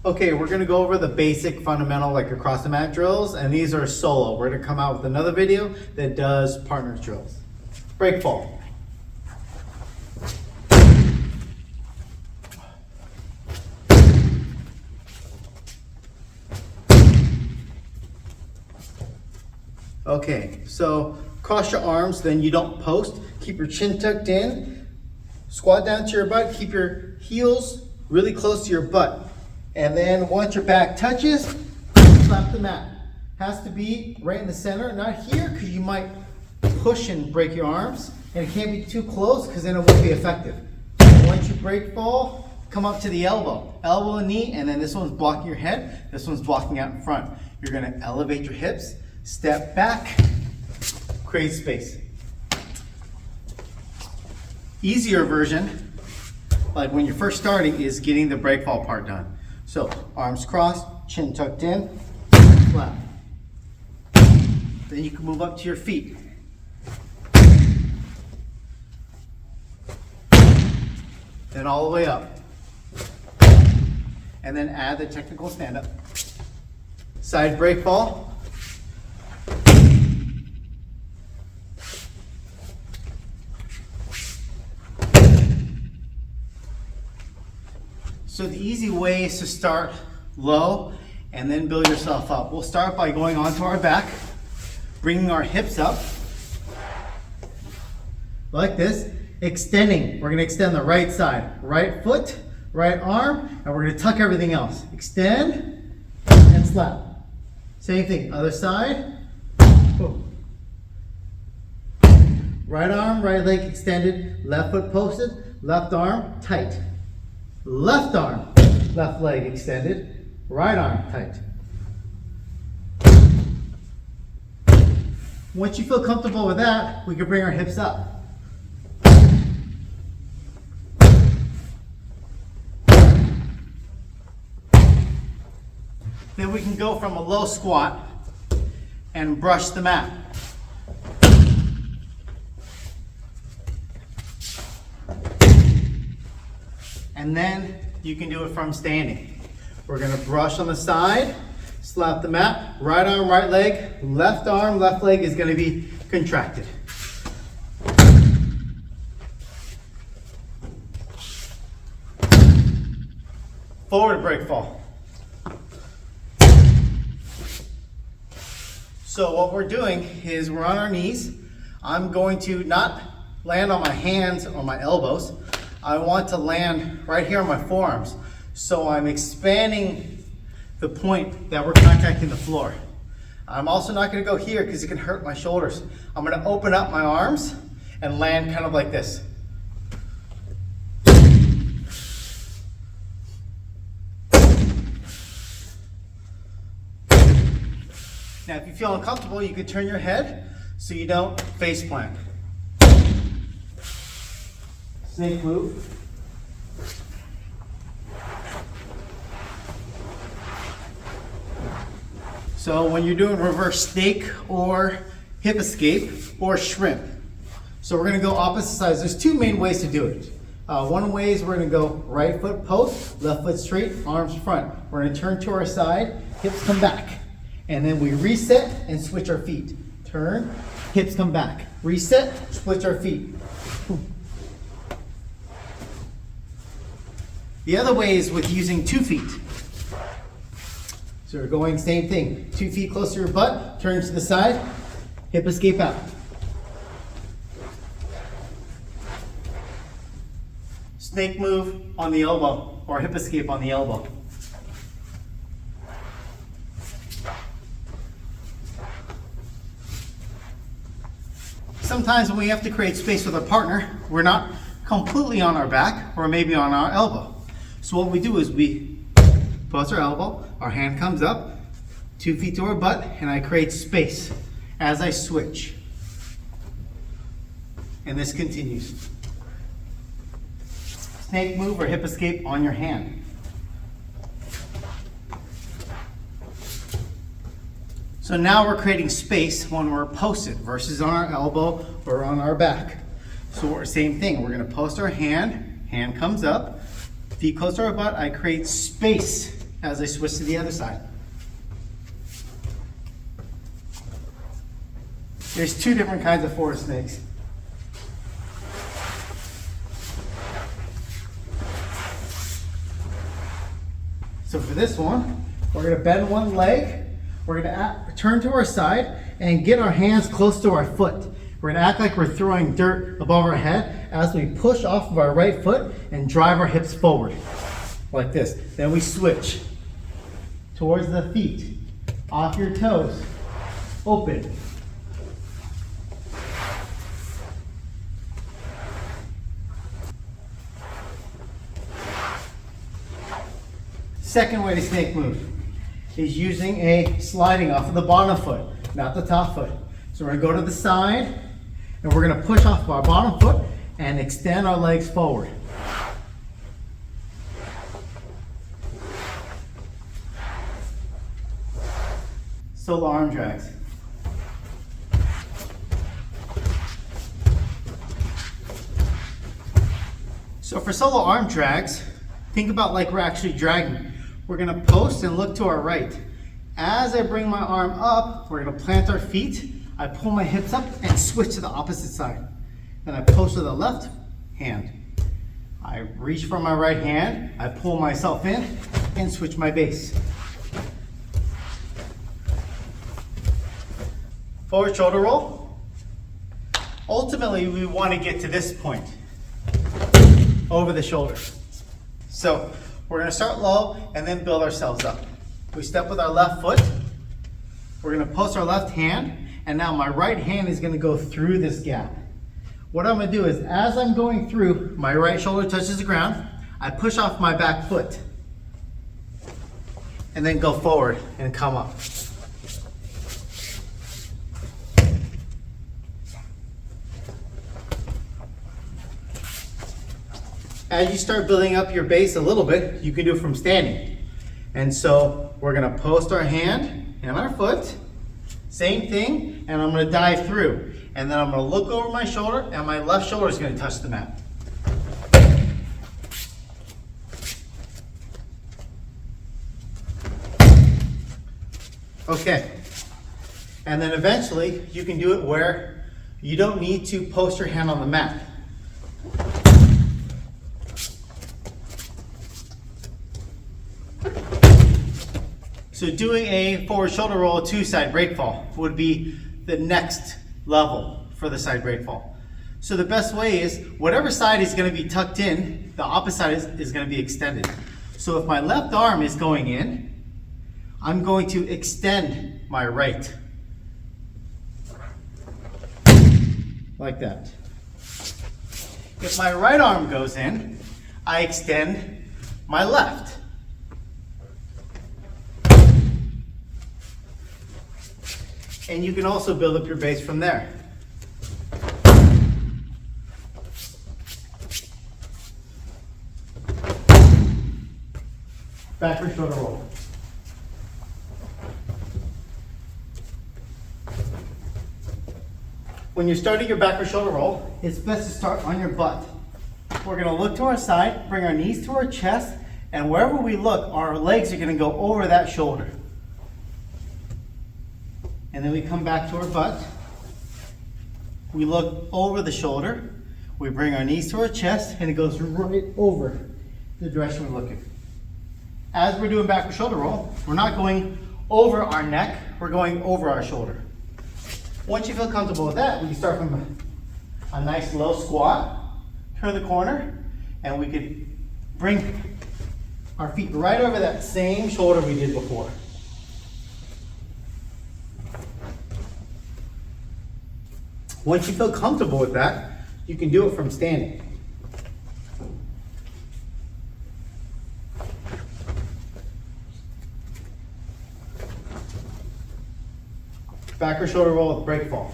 Okay, we're gonna go over the basic fundamental like across the mat drills, and these are solo. We're gonna come out with another video that does partner drills. Break fall. Okay, so cross your arms, then you don't post. Keep your chin tucked in, squat down to your butt, keep your heels really close to your butt. And then once your back touches, slap the mat. Has to be right in the center, not here, because you might push and break your arms. And it can't be too close, because then it won't be effective. Once you break fall, come up to the elbow. Elbow and knee, and then this one's blocking your head, this one's blocking out in front. You're gonna elevate your hips, step back, create space. Easier version, like when you're first starting, is getting the break fall part done. So arms crossed, chin tucked in, flat. Then you can move up to your feet. Then all the way up. And then add the technical stand up. Side break fall. So the easy way is to start low and then build yourself up. We'll start by going onto our back, bringing our hips up like this, extending. We're gonna extend the right side, right foot, right arm, and we're gonna tuck everything else. Extend and slap. Same thing, other side. Right arm, right leg extended, left foot posted, left arm tight. Left arm, left leg extended, right arm tight. Once you feel comfortable with that, we can bring our hips up. Then we can go from a low squat and brush the mat. And then you can do it from standing. We're gonna brush on the side, slap the mat, right arm, right leg, left arm, left leg is gonna be contracted. Forward break fall. So what we're doing is we're on our knees. I'm going to not land on my hands or my elbows. I want to land right here on my forearms. So I'm expanding the point that we're contacting the floor. I'm also not gonna go here because it can hurt my shoulders. I'm gonna open up my arms and land kind of like this. Now, if you feel uncomfortable, you can turn your head so you don't face plant. Snake move. So when you're doing reverse snake or hip escape or shrimp. So we're gonna go opposite sides. There's two main ways to do it. One way is we're gonna go right foot post, left foot straight, arms front. We're gonna turn to our side, hips come back. And then we reset and switch our feet. Turn, hips come back. Reset, switch our feet. The other way is with using 2 feet. So we're going same thing. 2 feet close to your butt, turn to the side, hip escape out. Snake move on the elbow or hip escape on the elbow. Sometimes when we have to create space with our partner, we're not completely on our back or maybe on our elbow. So what we do is we post our elbow, our hand comes up, 2 feet to our butt, and I create space as I switch. And this continues. Snake move or hip escape on your hand. So now we're creating space when we're posted versus on our elbow or on our back. So same thing, we're gonna post our hand, hand comes up, feet close to our butt, I create space as I switch to the other side. There's two different kinds of forward snakes. So for this one, we're going to bend one leg, we're going to turn to our side and get our hands close to our foot. We're going to act like we're throwing dirt above our head as we push off of our right foot and drive our hips forward, like this. Then we switch towards the feet, off your toes, open. Second way to snake move is using a sliding off of the bottom foot, not the top foot. So we're going to go to the side and we're going to push off of our bottom foot and extend our legs forward. Solo arm drags. So for solo arm drags, think about like we're actually dragging. We're going to post and look to our right. As I bring my arm up, we're going to plant our feet. I pull my hips up and switch to the opposite side. Then I post with the left hand. I reach for my right hand, I pull myself in and switch my base. Forward shoulder roll. Ultimately, we want to get to this point, over the shoulder. So we're going to start low and then build ourselves up. We step with our left foot. We're going to post our left hand, and now my right hand is going to go through this gap. What I'm going to do is, as I'm going through, my right shoulder touches the ground. I push off my back foot and then go forward and come up. As you start building up your base a little bit, you can do it from standing. And so we're going to post our hand and our foot, same thing, and I'm going to dive through. And then I'm going to look over my shoulder and my left shoulder is going to touch the mat. Okay. And then eventually you can do it where you don't need to post your hand on the mat. So doing a forward shoulder roll, two-side break fall would be the next level for the side break fall. So the best way is, whatever side is going to be tucked in, the opposite side is going to be extended. So if my left arm is going in, I'm going to extend my right. Like that. If my right arm goes in, I extend my left. And you can also build up your base from there. Backward shoulder roll. When you're starting your backward shoulder roll, it's best to start on your butt. We're going to look to our side, bring our knees to our chest, and wherever we look, our legs are going to go over that shoulder. And then we come back to our butt. We look over the shoulder. We bring our knees to our chest, and it goes right over the direction we're looking. As we're doing backward shoulder roll, we're not going over our neck, we're going over our shoulder. Once you feel comfortable with that, we can start from a nice low squat, turn the corner, and we could bring our feet right over that same shoulder we did before. Once you feel comfortable with that, you can do it from standing. Backward shoulder roll with break fall.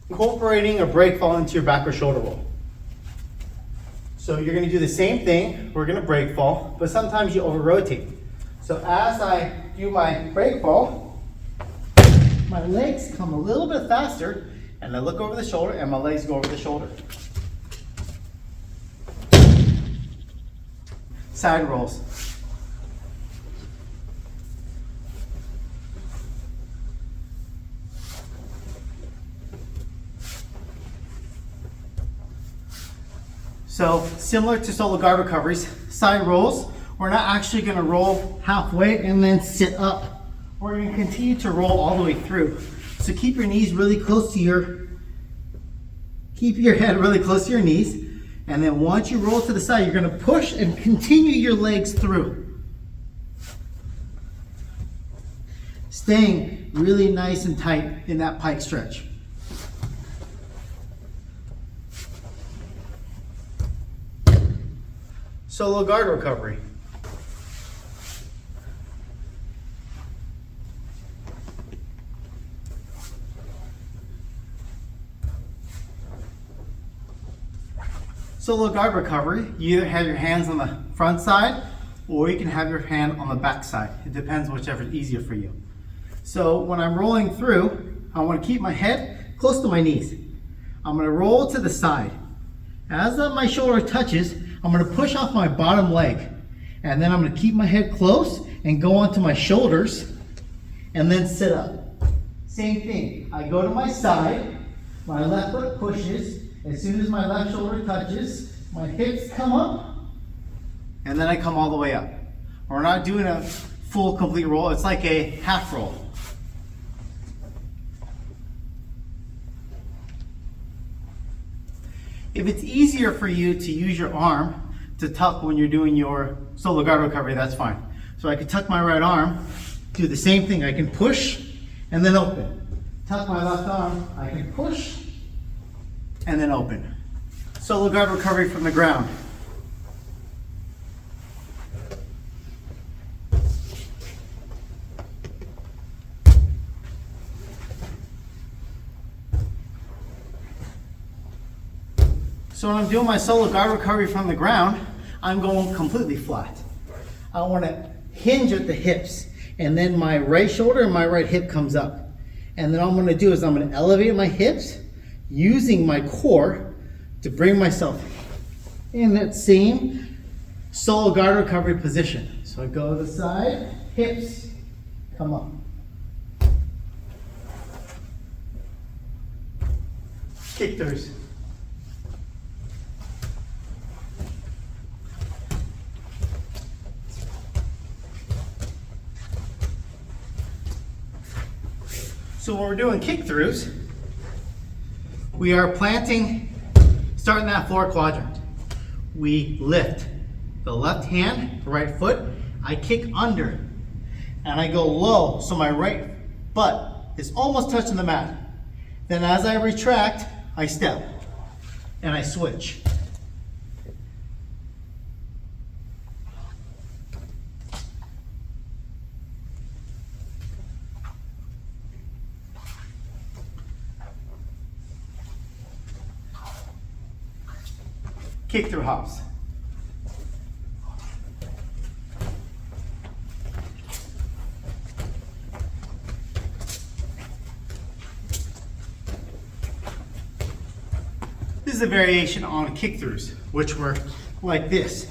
Incorporating a break fall into your backward shoulder roll. So you're going to do the same thing. We're going to break fall, but sometimes you over rotate. So as I do my break fall, my legs come a little bit faster, and I look over the shoulder, and my legs go over the shoulder. side rolls. So similar to solo guard recoveries, side rolls, we're not actually going to roll halfway and then sit up. We're going to continue to roll all the way through. So keep your knees really close to keep your head really close to your knees. And then once you roll to the side, you're going to push and continue your legs through. Staying really nice and tight in that pike stretch. Solo guard recovery. Solo guard recovery, you either have your hands on the front side or you can have your hand on the back side. It depends whichever is easier for you. So when I'm rolling through, I want to keep my head close to my knees. I'm going to roll to the side. As my shoulder touches, I'm going to push off my bottom leg. And then I'm going to keep my head close and go onto my shoulders and then sit up. Same thing. I go to my side, my left foot pushes. As soon as my left shoulder touches, my hips come up, and then I come all the way up. We're not doing a full complete roll, it's like a half roll. If it's easier for you to use your arm to tuck when you're doing your solo guard recovery, that's fine. So I can tuck my right arm, do the same thing. I can push and then open. Tuck my left arm, I can push and then open. Solo guard recovery from the ground. So when I'm doing my solo guard recovery from the ground, I'm going completely flat. I want to hinge at the hips, and then my right shoulder and my right hip comes up. And then all I'm going to do is I'm going to elevate my hips, using my core to bring myself in that same solo guard recovery position. So I go to the side, hips come up. Kick throughs. So when we're doing kick throughs, we are planting, starting that floor quadrant. We lift the left hand, the right foot, I kick under, and I go low, so my right butt is almost touching the mat. Then as I retract, I step, and I switch. Kick through hops. This is a variation on kick throughs, which were like this.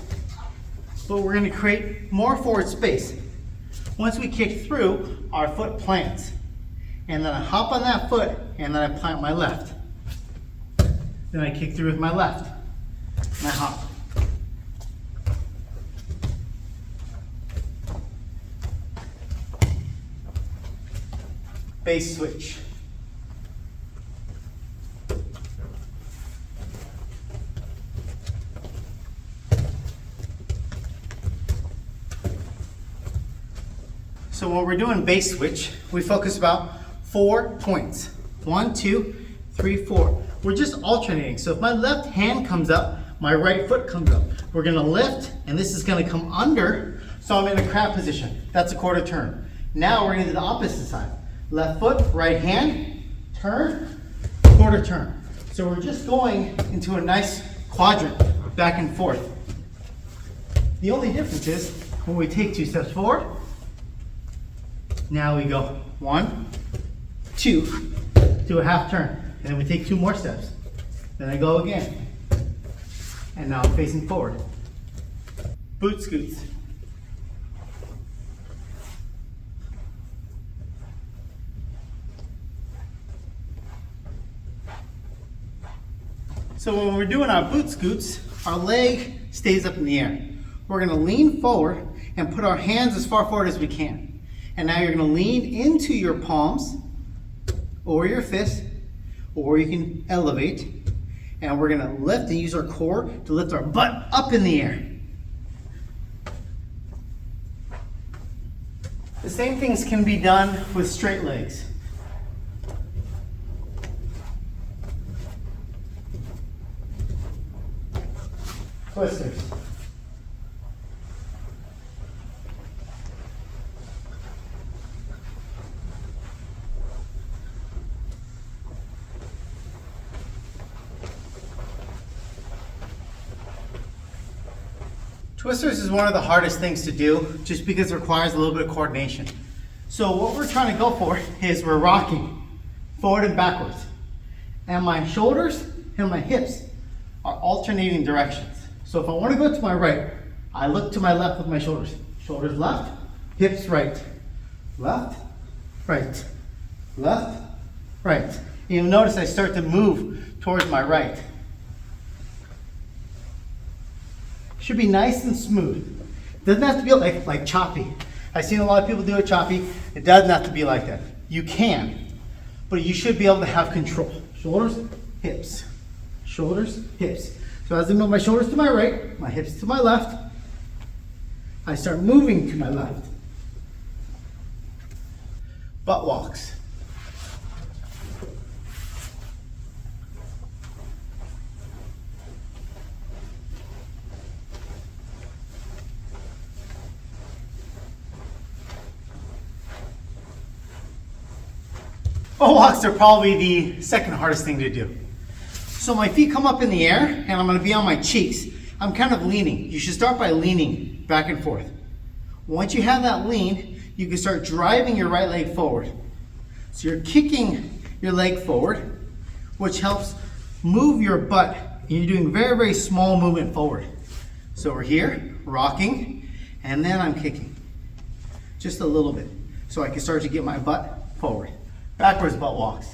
But we're going to create more forward space. Once we kick through, our foot plants. And then I hop on that foot, and then I plant my left. Then I kick through with my left. And I hop. Base switch. So when we're doing base switch, we focus about 4 points. 1, 2, 3, 4. We're just alternating. So if my left hand comes up, my right foot comes up. We're gonna lift, and this is gonna come under, so I'm in a crab position. That's a quarter turn. Now we're gonna do the opposite side. Left foot, right hand, turn, quarter turn. So we're just going into a nice quadrant, back and forth. The only difference is, when we take 2 steps forward, now we go 1, 2, do a half turn. And then we take 2 more steps. Then I go again. And now I'm facing forward. boot scoots. So when we're doing our boot scoots, our leg stays up in the air. We're gonna lean forward and put our hands as far forward as we can. And now you're gonna lean into your palms or your fists, or you can elevate. And we're gonna lift and use our core to lift our butt up in the air. The same things can be done with straight legs. Twisters. Twisters is one of the hardest things to do just because it requires a little bit of coordination. So what we're trying to go for is we're rocking forward and backwards. And my shoulders and my hips are alternating directions. So if I want to go to my right, I look to my left with my shoulders. Shoulders left, hips right. Left, right. Left, right. And you'll notice I start to move towards my right. Should be nice and smooth. Doesn't have to be like choppy. I've seen a lot of people do it choppy. It doesn't have to be like that. You can, but you should be able to have control. Shoulders, hips. Shoulders, hips. So as I move my shoulders to my right, my hips to my left, I start moving to my left. Butt walks. Butt walks are probably the second hardest thing to do. So my feet come up in the air and I'm gonna be on my cheeks. I'm kind of leaning. You should start by leaning back and forth. Once you have that lean, you can start driving your right leg forward. So you're kicking your leg forward, which helps move your butt. And you're doing very, very small movement forward. So we're here, rocking, and then I'm kicking. Just a little bit. So I can start to get my butt forward. Backwards butt walks.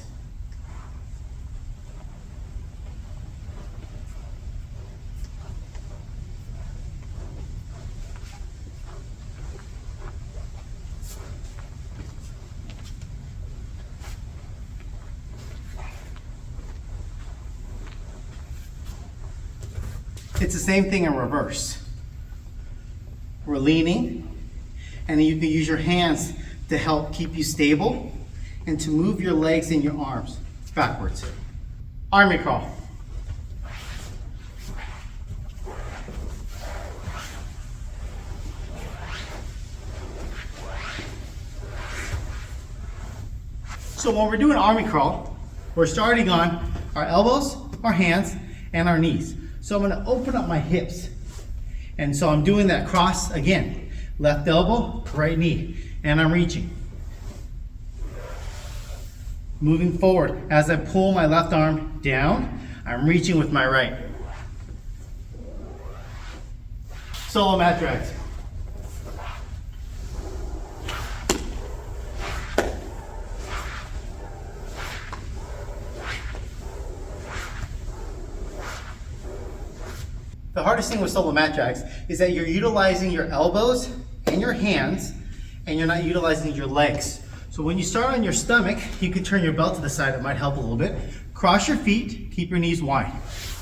It's the same thing in reverse. We're leaning, and you can use your hands to help keep you stable and to move your legs and your arms backwards. Army crawl. So when we're doing army crawl, we're starting on our elbows, our hands, and our knees. So I'm gonna open up my hips. And so I'm doing that cross again. Left elbow, right knee, and I'm reaching. Moving forward. As I pull my left arm down, I'm reaching with my right. Solo mat drags. The hardest thing with solo mat drags is that you're utilizing your elbows and your hands, and you're not utilizing your legs. So when you start on your stomach, you can turn your belt to the side. It might help a little bit. Cross your feet, keep your knees wide.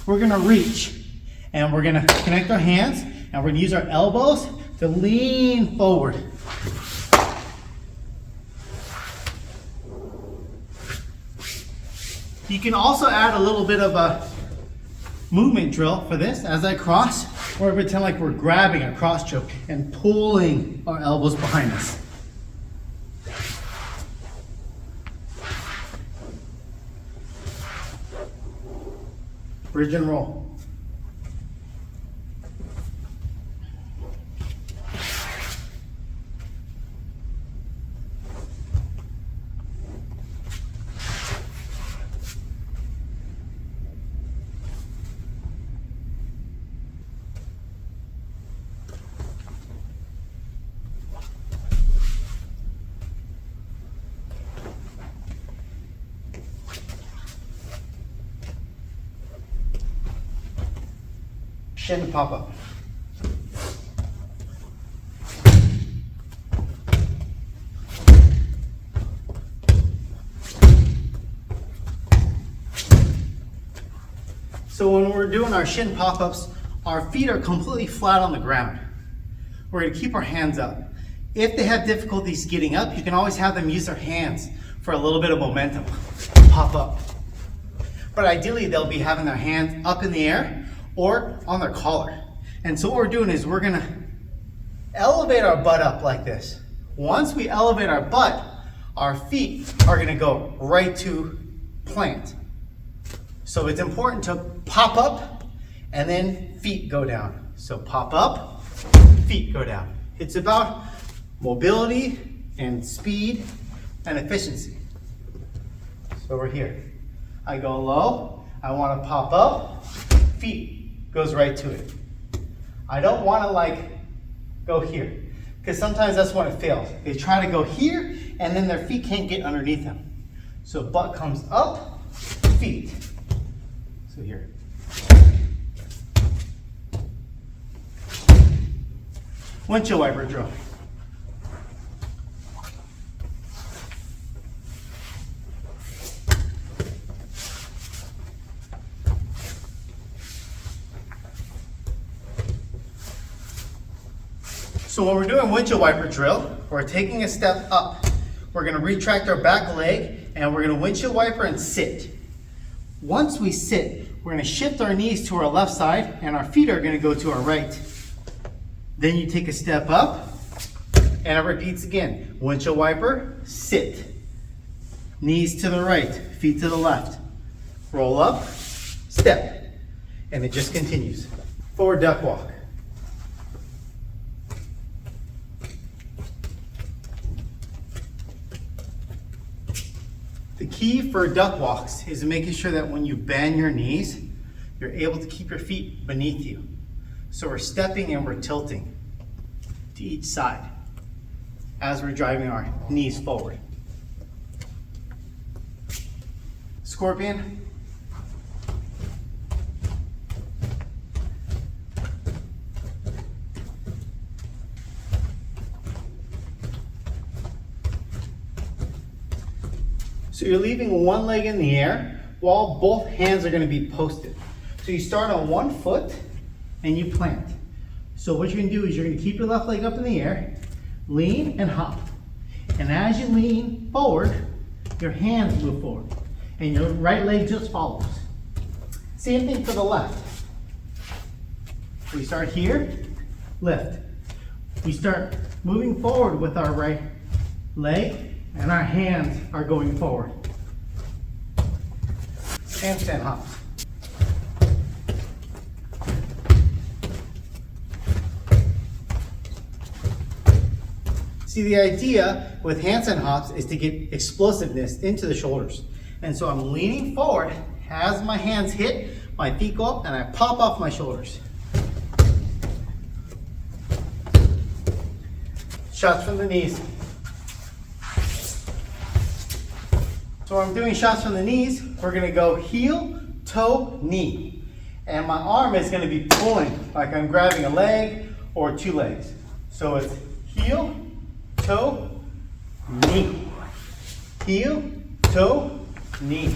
We're gonna reach, and we're gonna connect our hands, and we're gonna use our elbows to lean forward. You can also add a little bit of a movement drill for this. As I cross, we're pretend like we're grabbing a cross choke and pulling our elbows behind us. Bridge and roll. Shin pop up. So when we're doing our shin pop-ups, our feet are completely flat on the ground. We're going to keep our hands up. If they have difficulties getting up, you can always have them use their hands for a little bit of momentum. Pop up. But ideally, they'll be having their hands up in the air or on their collar. And so what we're doing is we're going to elevate our butt up like this. Once we elevate our butt, our feet are going to go right to plant. So it's important to pop up and then feet go down. So pop up, feet go down. It's about mobility and speed and efficiency. So we're here. I go low, I want to pop up, feet goes right to it. I don't want to like go here because sometimes that's when it fails. They try to go here and then their feet can't get underneath them. So butt comes up, feet. So here. Windshield wiper drill. So when we're doing windshield wiper drill, we're taking a step up. We're going to retract our back leg and we're going to windshield wiper and sit. Once we sit, we're going to shift our knees to our left side and our feet are going to go to our right. Then you take a step up and it repeats again. Windshield wiper, sit. Knees to the right, feet to the left. Roll up, step. And it just continues. Forward duck walk. The key for duck walks is making sure that when you bend your knees, you're able to keep your feet beneath you. So we're stepping and we're tilting to each side as we're driving our knees forward. Scorpion. So you're leaving one leg in the air while both hands are going to be posted. So you start on one foot and you plant. So what you're going to do is you're going to keep your left leg up in the air, lean and hop. And as you lean forward, your hands move forward and your right leg just follows. Same thing for the left. We start here, lift. We start moving forward with our right leg and our hands are going forward. Handstand hops. See, the idea with handstand hops is to get explosiveness into the shoulders. And so I'm leaning forward as my hands hit, my feet go up, and I pop off my shoulders. Shots from the knees. So when I'm doing shots from the knees, we're gonna go heel, toe, knee. And my arm is gonna be pulling, like I'm grabbing a leg or two legs. So it's heel, toe, knee. Heel, toe, knee.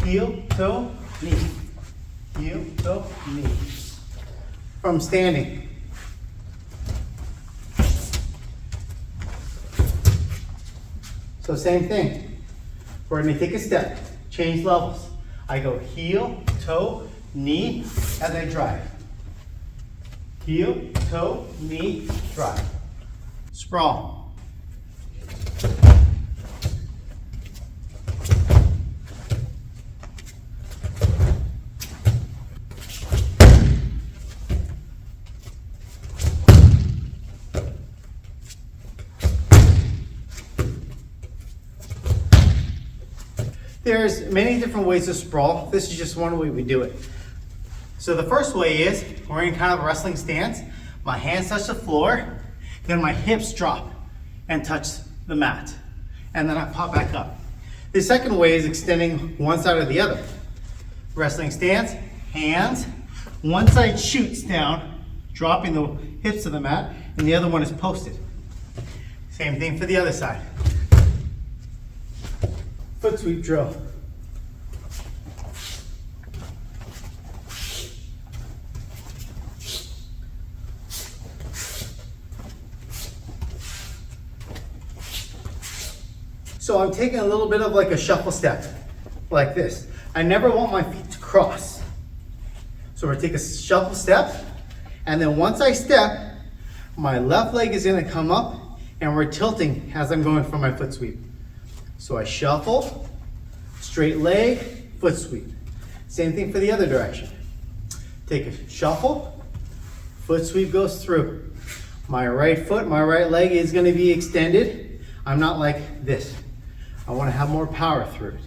Heel, toe, knee. Heel, toe, knee. From standing. So same thing. We're going to take a step, change levels. I go heel, toe, knee, as I drive. Heel, toe, knee, drive. Sprawl. There's many different ways to sprawl. This is just one way we do it. So the first way is we're in kind of a wrestling stance. My hands touch the floor, then my hips drop and touch the mat. And then I pop back up. The second way is extending one side or the other. Wrestling stance, hands. One side shoots down, dropping the hips to the mat, and the other one is posted. Same thing for the other side. Foot sweep drill. So I'm taking a little bit of like a shuffle step, like this. I never want my feet to cross. So we're gonna take a shuffle step, and then once I step, my left leg is gonna come up, and we're tilting as I'm going for my foot sweep. So I shuffle, straight leg, foot sweep. Same thing for the other direction. Take a shuffle, foot sweep goes through. My right foot, my right leg is gonna be extended. I'm not like this. I wanna have more power through it.